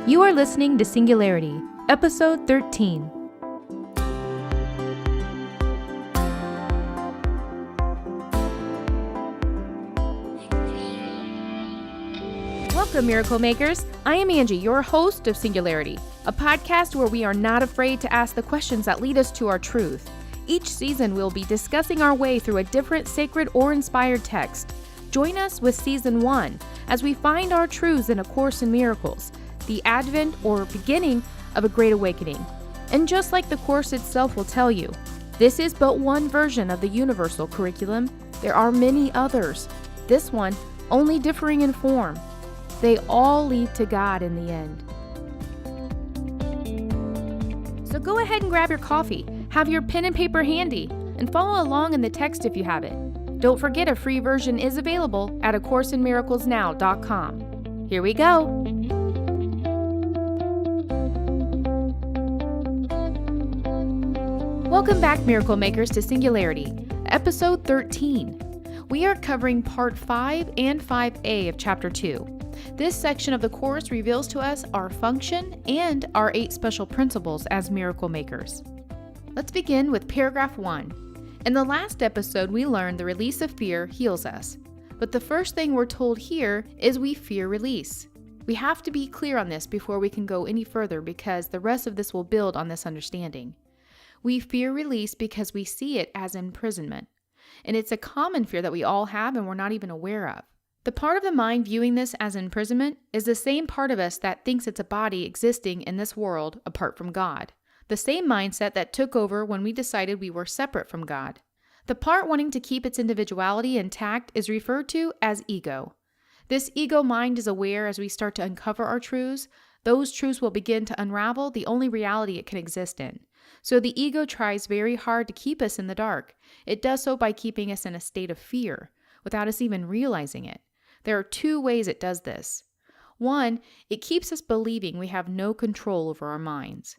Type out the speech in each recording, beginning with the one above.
You are listening to Singularity, Episode 13. Welcome, Miracle Makers. I am Angie, your host of Singularity, a podcast where we are not afraid to ask the questions that lead us to our truth. Each season, we'll be discussing our way through a different sacred or inspired text. Join us with Season 1 as we find our truths in A Course in Miracles, the advent or beginning of a great awakening. And just like the Course itself will tell you, this is but one version of the universal curriculum. There are many others, this one only differing in form. They all lead to God in the end. So go ahead and grab your coffee, have your pen and paper handy, and follow along in the text if you have it. Don't forget a free version is available at acourseinmiraclesnow.com. Here we go. Welcome back, Miracle Makers, to Singularity, Episode 13. We are covering Part 5 and 5A of Chapter 2. This section of the Course reveals to us our function and our 8 special principles as Miracle Makers. Let's begin with Paragraph 1. In the last episode, we learned the release of fear heals us. But the first thing we're told here is we fear release. We have to be clear on this before we can go any further because the rest of this will build on this understanding. We fear release because we see it as imprisonment. And it's a common fear that we all have and we're not even aware of. The part of the mind viewing this as imprisonment is the same part of us that thinks it's a body existing in this world apart from God. The same mindset that took over when we decided we were separate from God. The part wanting to keep its individuality intact is referred to as ego. This ego mind is aware as we start to uncover our truths. Those truths will begin to unravel the only reality it can exist in. So the ego tries very hard to keep us in the dark. It does so by keeping us in a state of fear, without us even realizing it. There are 2 ways it does this. 1, it keeps us believing we have no control over our minds.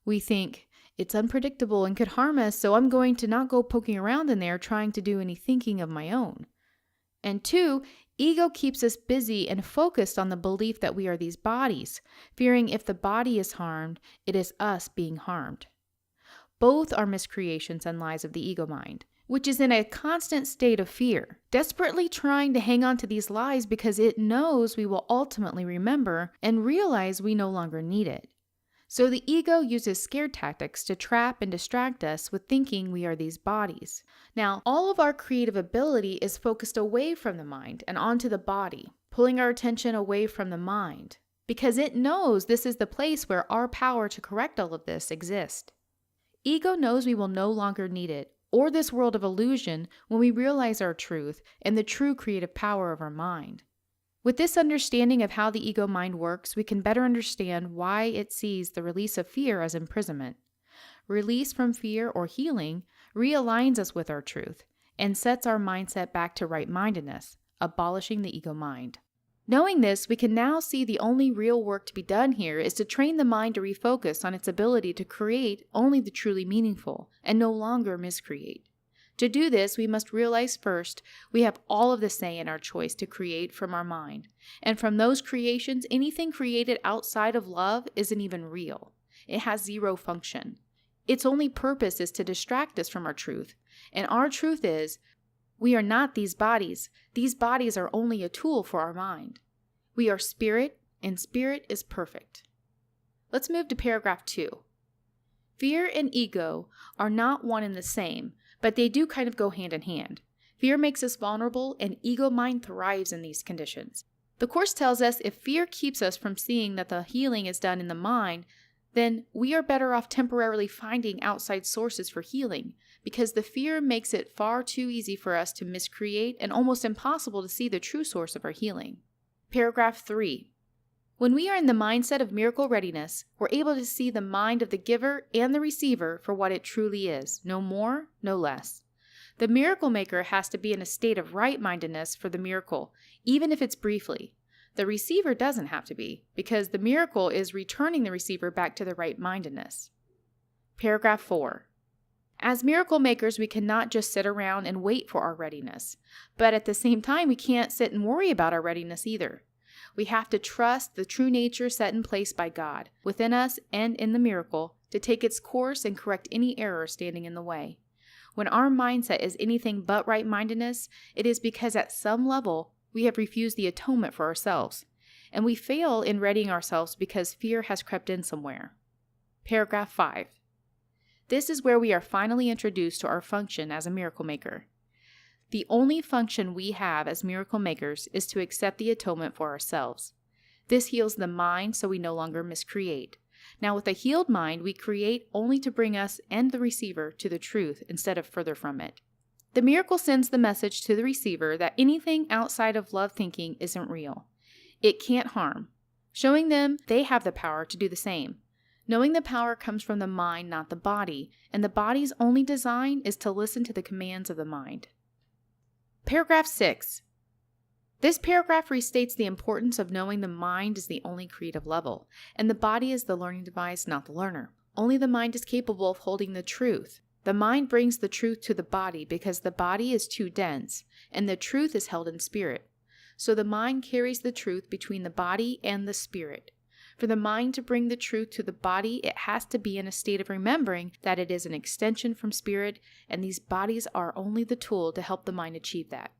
We think, it's unpredictable and could harm us, so I'm going to not go poking around in there trying to do any thinking of my own. And 2, ego keeps us busy and focused on the belief that we are these bodies, fearing if the body is harmed, it is us being harmed. Both are miscreations and lies of the ego mind, which is in a constant state of fear, desperately trying to hang on to these lies because it knows we will ultimately remember and realize we no longer need it. So the ego uses scare tactics to trap and distract us with thinking we are these bodies. Now, all of our creative ability is focused away from the mind and onto the body, pulling our attention away from the mind, because it knows this is the place where our power to correct all of this exists. Ego knows we will no longer need it, or this world of illusion, when we realize our truth and the true creative power of our mind. With this understanding of how the ego mind works, we can better understand why it sees the release of fear as imprisonment. Release from fear or healing realigns us with our truth and sets our mindset back to right-mindedness, abolishing the ego mind. Knowing this, we can now see the only real work to be done here is to train the mind to refocus on its ability to create only the truly meaningful and no longer miscreate. To do this, we must realize first we have all of the say in our choice to create from our mind. And from those creations, anything created outside of love isn't even real. It has 0 function. Its only purpose is to distract us from our truth. And our truth is, we are not these bodies. These bodies are only a tool for our mind. We are spirit, and spirit is perfect. Let's move to Paragraph 2. Fear and ego are not one and the same, but they do kind of go hand in hand. Fear makes us vulnerable, and ego mind thrives in these conditions. The Course tells us if fear keeps us from seeing that the healing is done in the mind, then we are better off temporarily finding outside sources for healing, because the fear makes it far too easy for us to miscreate and almost impossible to see the true source of our healing. Paragraph 3. When we are in the mindset of miracle readiness, we're able to see the mind of the giver and the receiver for what it truly is, no more, no less. The miracle maker has to be in a state of right-mindedness for the miracle, even if it's briefly. The receiver doesn't have to be, because the miracle is returning the receiver back to the right-mindedness. Paragraph 4. As miracle makers, we cannot just sit around and wait for our readiness. But at the same time, we can't sit and worry about our readiness either. We have to trust the true nature set in place by God, within us and in the miracle, to take its course and correct any error standing in the way. When our mindset is anything but right-mindedness, it is because at some level we have refused the atonement for ourselves, and we fail in readying ourselves because fear has crept in somewhere. Paragraph 5. This is where we are finally introduced to our function as a miracle maker. The only function we have as miracle makers is to accept the atonement for ourselves. This heals the mind so we no longer miscreate. Now, with a healed mind, we create only to bring us and the receiver to the truth instead of further from it. The miracle sends the message to the receiver that anything outside of love thinking isn't real. It can't harm, showing them they have the power to do the same. Knowing the power comes from the mind, not the body, and the body's only design is to listen to the commands of the mind. Paragraph 6. This paragraph restates the importance of knowing the mind is the only creative level, and the body is the learning device, not the learner. Only the mind is capable of holding the truth. The mind brings the truth to the body because the body is too dense, and the truth is held in spirit. So the mind carries the truth between the body and the spirit. For the mind to bring the truth to the body, it has to be in a state of remembering that it is an extension from spirit, and these bodies are only the tool to help the mind achieve that.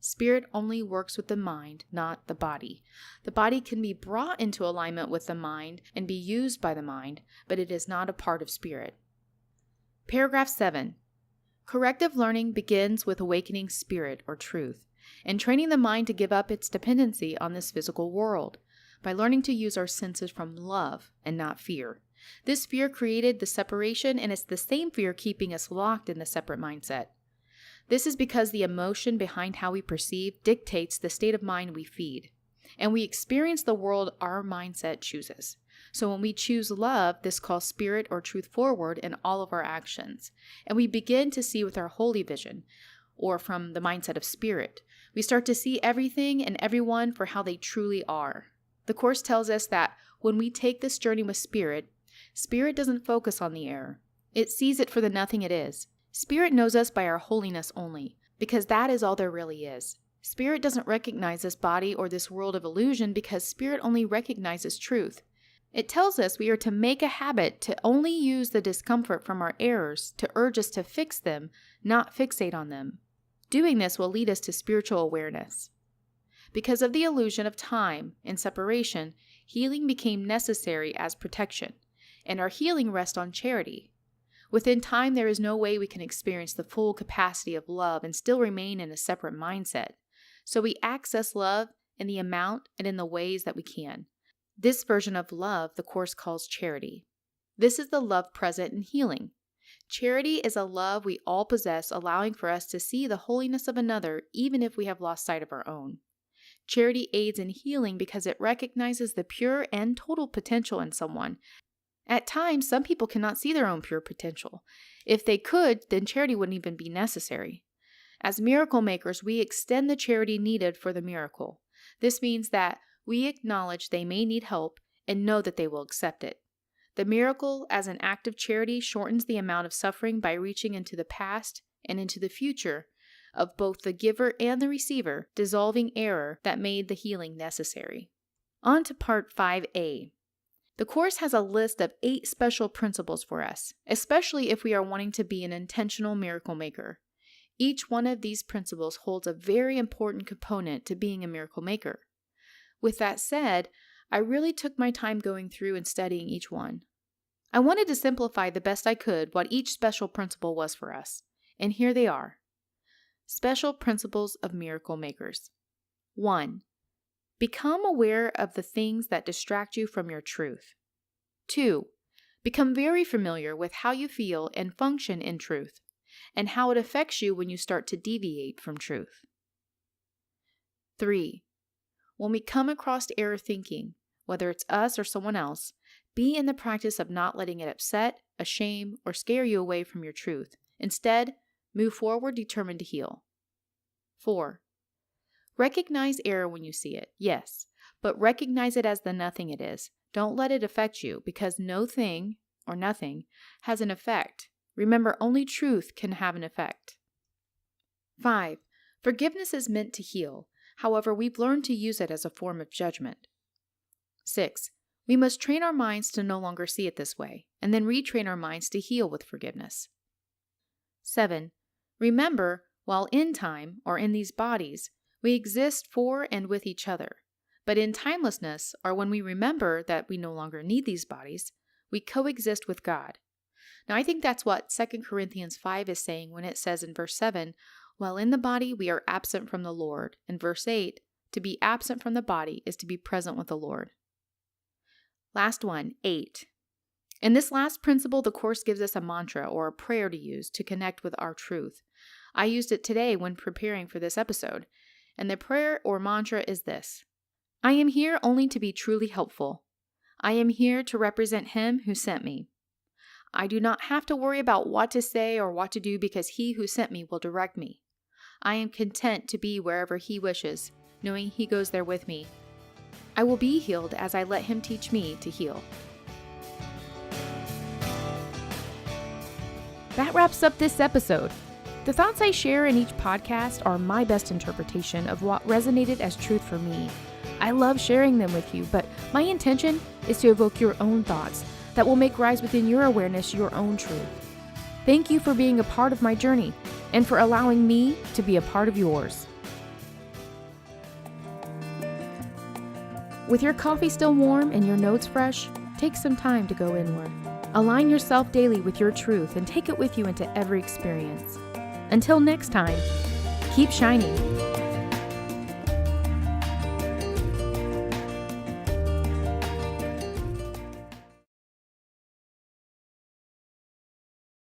Spirit only works with the mind, not the body. The body can be brought into alignment with the mind and be used by the mind, but it is not a part of spirit. Paragraph 7. Corrective learning begins with awakening spirit or truth, and training the mind to give up its dependency on this physical world, by learning to use our senses from love and not fear. This fear created the separation, and it's the same fear keeping us locked in the separate mindset. This is because the emotion behind how we perceive dictates the state of mind we feed, and we experience the world our mindset chooses. So when we choose love, this calls spirit or truth forward in all of our actions, and we begin to see with our holy vision, or from the mindset of spirit. We start to see everything and everyone for how they truly are. The Course tells us that when we take this journey with spirit, spirit doesn't focus on the error. It sees it for the nothing it is. Spirit knows us by our holiness only, because that is all there really is. Spirit doesn't recognize this body or this world of illusion because spirit only recognizes truth. It tells us we are to make a habit to only use the discomfort from our errors to urge us to fix them, not fixate on them. Doing this will lead us to spiritual awareness. Because of the illusion of time and separation, healing became necessary as protection, and our healing rests on charity. Within time, there is no way we can experience the full capacity of love and still remain in a separate mindset. So we access love in the amount and in the ways that we can. This version of love the Course calls charity. This is the love present in healing. Charity is a love we all possess, allowing for us to see the holiness of another even if we have lost sight of our own. Charity aids in healing because it recognizes the pure and total potential in someone. At times, some people cannot see their own pure potential. If they could, then charity wouldn't even be necessary. As miracle makers, we extend the charity needed for the miracle. This means that we acknowledge they may need help and know that they will accept it. The miracle, as an act of charity, shortens the amount of suffering by reaching into the past and into the future of both the giver and the receiver, dissolving error that made the healing necessary. On to Part 5a. The Course has a list of 8 special principles for us, especially if we are wanting to be an intentional miracle maker. Each one of these principles holds a very important component to being a miracle maker. With that said, I really took my time going through and studying each one. I wanted to simplify the best I could what each special principle was for us, and here they are. Special principles of miracle makers. 1. Become aware of the things that distract you from your truth. 2. Become very familiar with how you feel and function in truth, and how it affects you when you start to deviate from truth. 3. When we come across error thinking, whether it's us or someone else, be in the practice of not letting it upset, shame, or scare you away from your truth. Instead, move forward determined to heal. 4. Recognize error when you see it, yes, but recognize it as the nothing it is. Don't let it affect you, because no thing, or nothing, has an effect. Remember, only truth can have an effect. 5. Forgiveness is meant to heal. However, we've learned to use it as a form of judgment. 6. We must train our minds to no longer see it this way, and then retrain our minds to heal with forgiveness. 7. Remember, while in time, or in these bodies, we exist for and with each other. But in timelessness, or when we remember that we no longer need these bodies, we coexist with God. Now, I think that's what 2 Corinthians 5 is saying when it says in verse 7, while in the body we are absent from the Lord. In verse 8, to be absent from the body is to be present with the Lord. Last one, 8. In this last principle, the Course gives us a mantra or a prayer to use to connect with our truth. I used it today when preparing for this episode, and the prayer or mantra is this: I am here only to be truly helpful. I am here to represent Him who sent me. I do not have to worry about what to say or what to do because He who sent me will direct me. I am content to be wherever He wishes, knowing He goes there with me. I will be healed as I let Him teach me to heal. That wraps up this episode. The thoughts I share in each podcast are my best interpretation of what resonated as truth for me. I love sharing them with you, but my intention is to evoke your own thoughts that will make rise within your awareness your own truth. Thank you for being a part of my journey and for allowing me to be a part of yours. With your coffee still warm and your notes fresh, take some time to go inward. Align yourself daily with your truth and take it with you into every experience. Until next time, keep shining.